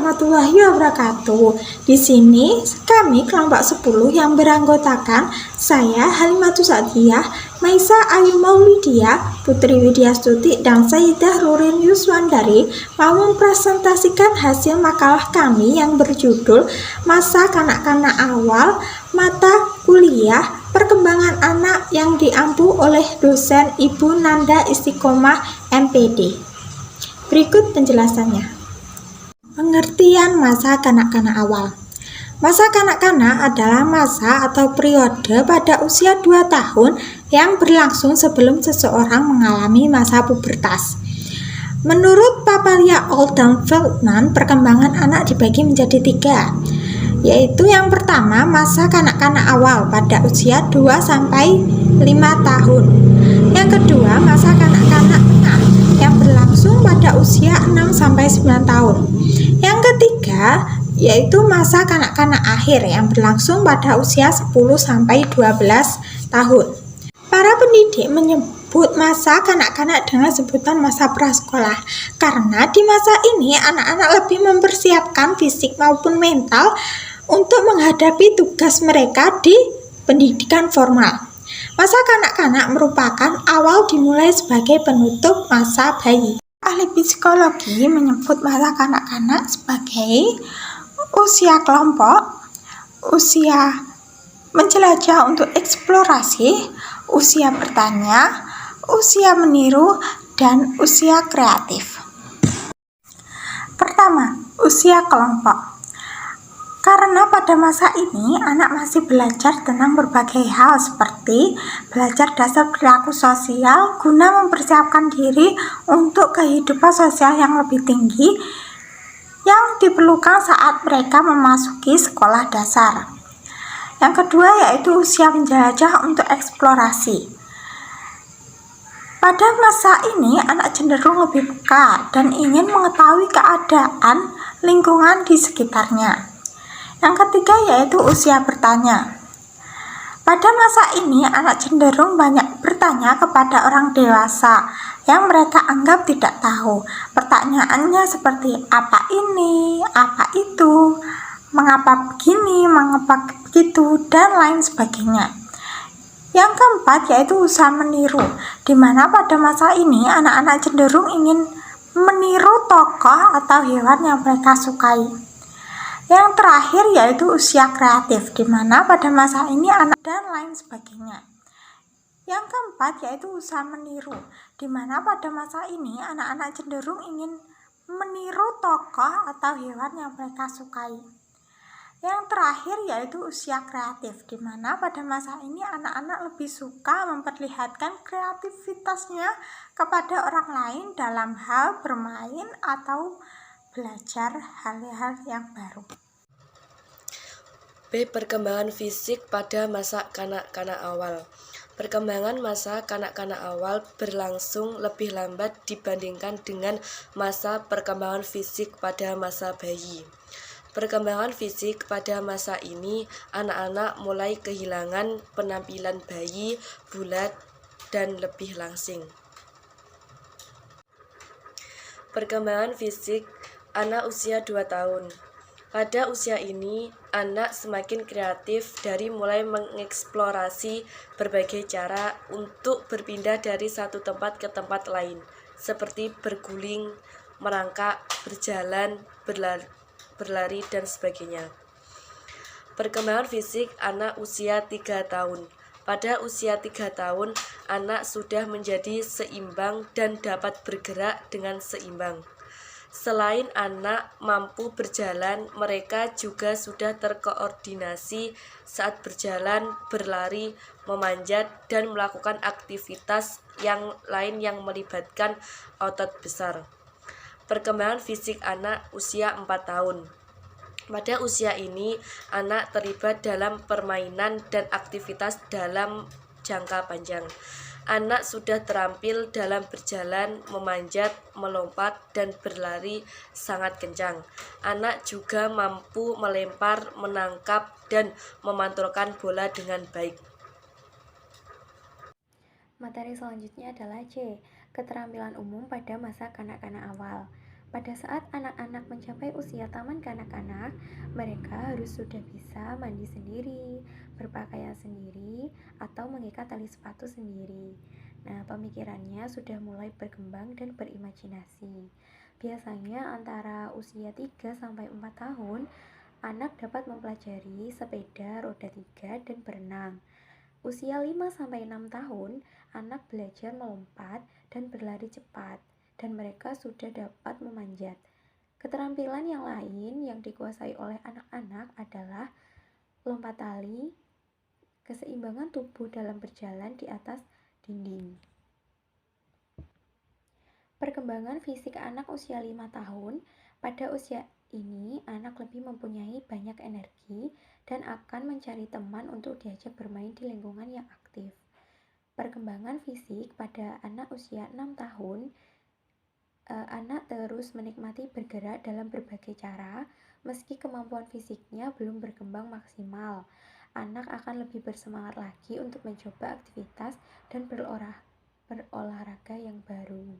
warahmatullahi wabarakatuh. Di sini kami kelompok 10 yang beranggotakan saya Halimatus Sa'diyah, Maisa Ayu Maulidia, Putri Widyastuti, dan Sayyidah Rurin Yuswandari mau mempresentasikan hasil makalah kami yang berjudul Masa Kanak-kanak Awal Mata Kuliah Perkembangan Anak yang diampu oleh dosen Ibu Nanda Istiqomah MPD. Berikut penjelasannya. Pengertian masa kanak-kanak awal. Masa kanak-kanak adalah masa atau periode pada usia 2 tahun yang berlangsung sebelum seseorang mengalami masa pubertas. Menurut Papalia Old dan Feldman, perkembangan anak dibagi menjadi 3, yaitu yang pertama masa kanak-kanak awal pada usia 2-5 tahun. Yang kedua masa kanak-kanak tengah yang berlangsung pada usia 6-9 tahun. Yang ketiga yaitu masa kanak-kanak akhir yang berlangsung pada usia 10-12 tahun. Para pendidik menyebut masa kanak-kanak dengan sebutan masa prasekolah karena di masa ini anak-anak lebih mempersiapkan fisik maupun mental untuk menghadapi tugas mereka di pendidikan formal. Masa kanak-kanak merupakan awal dimulai sebagai penutup masa bayi. Ahli psikologi menyebut masa kanak-kanak sebagai usia kelompok, usia menjelajah untuk eksplorasi, usia bertanya, usia meniru, dan usia kreatif. Pertama, usia kelompok. Karena pada masa ini anak masih belajar tentang berbagai hal seperti belajar dasar perilaku sosial guna mempersiapkan diri untuk kehidupan sosial yang lebih tinggi yang diperlukan saat mereka memasuki sekolah dasar. Yang kedua yaitu usia menjelajah untuk eksplorasi. Pada masa ini anak cenderung lebih peka dan ingin mengetahui keadaan lingkungan di sekitarnya. Yang ketiga yaitu usia bertanya. Pada masa ini anak cenderung banyak bertanya kepada orang dewasa yang mereka anggap tidak tahu. Pertanyaannya seperti apa ini, apa itu, mengapa begini, mengapa begitu, dan lain sebagainya. Yang keempat yaitu usaha meniru, di mana pada masa ini anak-anak cenderung ingin meniru tokoh atau hewan yang mereka sukai. Yang terakhir yaitu usia kreatif, di mana pada masa ini anak dan lain sebagainya. Yang keempat yaitu usaha meniru, di mana pada masa ini anak-anak cenderung ingin meniru tokoh atau hewan yang mereka sukai. Yang terakhir yaitu usia kreatif, di mana pada masa ini anak-anak lebih suka memperlihatkan kreativitasnya kepada orang lain dalam hal bermain atau belajar hal-hal yang baru. B. Perkembangan fisik pada masa kanak-kanak awal. Perkembangan masa kanak-kanak awal berlangsung lebih lambat dibandingkan dengan masa perkembangan fisik pada masa bayi. Perkembangan fisik pada masa ini, anak-anak mulai kehilangan penampilan bayi, bulat, dan lebih langsing. Perkembangan fisik anak usia 2 tahun. Pada usia ini, anak semakin kreatif dari mulai mengeksplorasi berbagai cara untuk berpindah dari satu tempat ke tempat lain, seperti berguling, merangkak, berjalan, berlari, dan sebagainya. Perkembangan fisik anak usia 3 tahun. Pada usia 3 tahun, anak sudah menjadi seimbang dan dapat bergerak dengan seimbang. Selain anak mampu berjalan, mereka juga sudah terkoordinasi saat berjalan, berlari, memanjat, dan melakukan aktivitas yang lain yang melibatkan otot besar. Perkembangan fisik anak usia 4 tahun. Pada usia ini, anak terlibat dalam permainan dan aktivitas dalam jangka panjang. Anak sudah terampil dalam berjalan, memanjat, melompat, dan berlari sangat kencang. Anak juga mampu melempar, menangkap, dan memantulkan bola dengan baik. Materi selanjutnya adalah C. Keterampilan umum pada masa kanak-kanak awal. Pada saat anak-anak mencapai usia taman kanak-kanak, mereka harus sudah bisa mandi sendiri, berpakaian sendiri, atau mengikat tali sepatu sendiri. Nah, pemikirannya sudah mulai berkembang dan berimajinasi. Biasanya antara usia 3-4 tahun, anak dapat mempelajari sepeda roda 3 dan berenang. Usia 5-6 tahun, anak belajar melompat dan berlari cepat, dan mereka sudah dapat memanjat. Keterampilan yang lain yang dikuasai oleh anak-anak adalah lompat tali, keseimbangan tubuh dalam berjalan di atas dinding. Perkembangan fisik anak usia 5 tahun. Pada usia ini, anak lebih mempunyai banyak energi dan akan mencari teman untuk diajak bermain di lingkungan yang aktif. Perkembangan fisik pada anak usia 6 tahun, anak terus menikmati bergerak dalam berbagai cara, meski kemampuan fisiknya belum berkembang maksimal. Anak akan lebih bersemangat lagi untuk mencoba aktivitas dan berolahraga yang baru.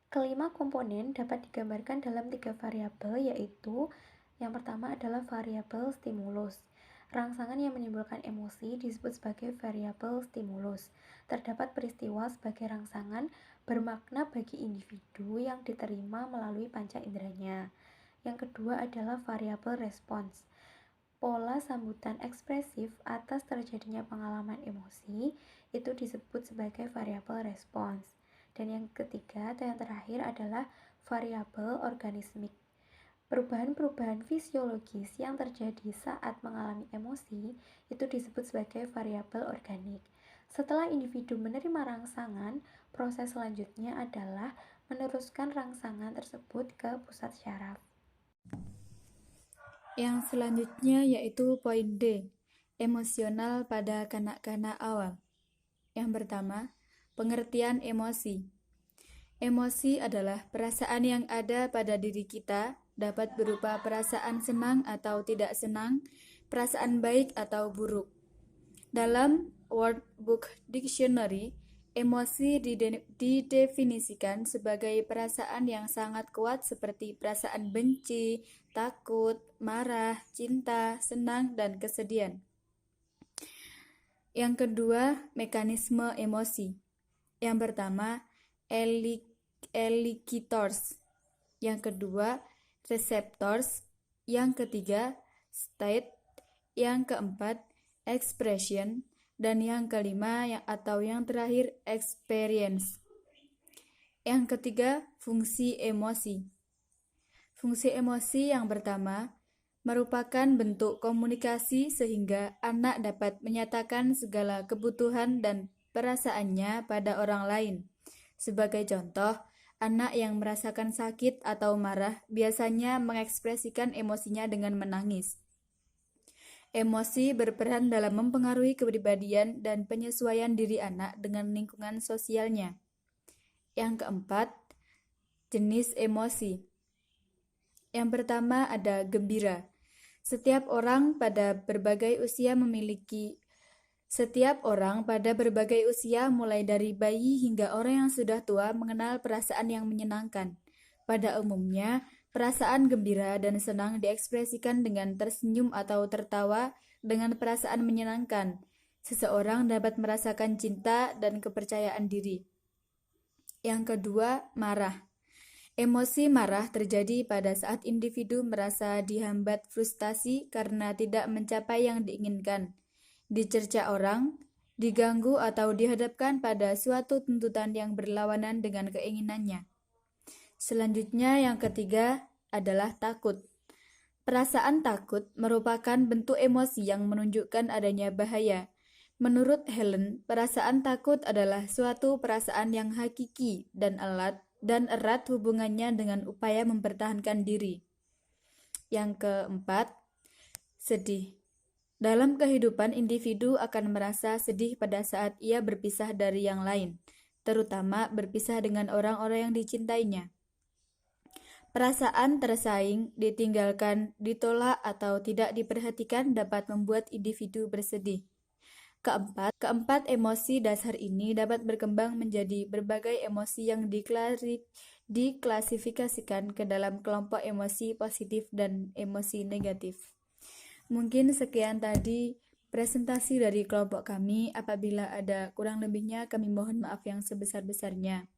Kelima komponen dapat digambarkan dalam 3 variabel, yaitu yang pertama adalah variabel stimulus. Rangsangan yang menimbulkan emosi disebut sebagai variabel stimulus. Terdapat peristiwa sebagai rangsangan bermakna bagi individu yang diterima melalui panca inderanya. Yang kedua adalah variabel respons. Pola sambutan ekspresif atas terjadinya pengalaman emosi itu disebut sebagai variabel respons. Dan yang ketiga atau yang terakhir adalah variabel organismik. Perubahan-perubahan fisiologis yang terjadi saat mengalami emosi itu disebut sebagai variabel organik. Setelah individu menerima rangsangan, proses selanjutnya adalah meneruskan rangsangan tersebut ke pusat syaraf. Yang selanjutnya yaitu poin D, emosional pada kanak-kanak awal. Yang pertama, pengertian emosi. Emosi adalah perasaan yang ada pada diri kita, dapat berupa perasaan senang atau tidak senang, perasaan baik atau buruk. Dalam World Book Dictionary, emosi didefinisikan sebagai perasaan yang sangat kuat seperti perasaan benci, takut, marah, cinta, senang, dan kesedihan. Yang kedua, mekanisme emosi. Yang pertama, elicitors. Yang kedua, receptors. Yang ketiga, state. Yang keempat, expression. Dan yang kelima atau yang terakhir, experience. Yang ketiga, fungsi emosi. Fungsi emosi yang pertama merupakan bentuk komunikasi sehingga anak dapat menyatakan segala kebutuhan dan perasaannya pada orang lain. Sebagai contoh, anak yang merasakan sakit atau marah biasanya mengekspresikan emosinya dengan menangis. Emosi berperan dalam mempengaruhi kepribadian dan penyesuaian diri anak dengan lingkungan sosialnya. Yang keempat, jenis emosi. Yang pertama ada gembira. Setiap orang pada berbagai usia mulai dari bayi hingga orang yang sudah tua mengenal perasaan yang menyenangkan. Pada umumnya, perasaan gembira dan senang diekspresikan dengan tersenyum atau tertawa dengan perasaan menyenangkan. Seseorang dapat merasakan cinta dan kepercayaan diri. Yang kedua, marah. Emosi marah terjadi pada saat individu merasa dihambat frustasi karena tidak mencapai yang diinginkan, dicerca orang, diganggu atau dihadapkan pada suatu tuntutan yang berlawanan dengan keinginannya. Selanjutnya yang ketiga adalah takut. Perasaan takut merupakan bentuk emosi yang menunjukkan adanya bahaya. Menurut Helen, perasaan takut adalah suatu perasaan yang hakiki dan erat hubungannya dengan upaya mempertahankan diri. Yang keempat, sedih. Dalam kehidupan, individu akan merasa sedih pada saat ia berpisah dari yang lain, terutama berpisah dengan orang-orang yang dicintainya. Perasaan tersaing, ditinggalkan, ditolak, atau tidak diperhatikan dapat membuat individu bersedih. Keempat, emosi dasar ini dapat berkembang menjadi berbagai emosi yang diklasifikasikan ke dalam kelompok emosi positif dan emosi negatif. Mungkin sekian tadi presentasi dari kelompok kami. Apabila ada kurang lebihnya, kami mohon maaf yang sebesar-besarnya.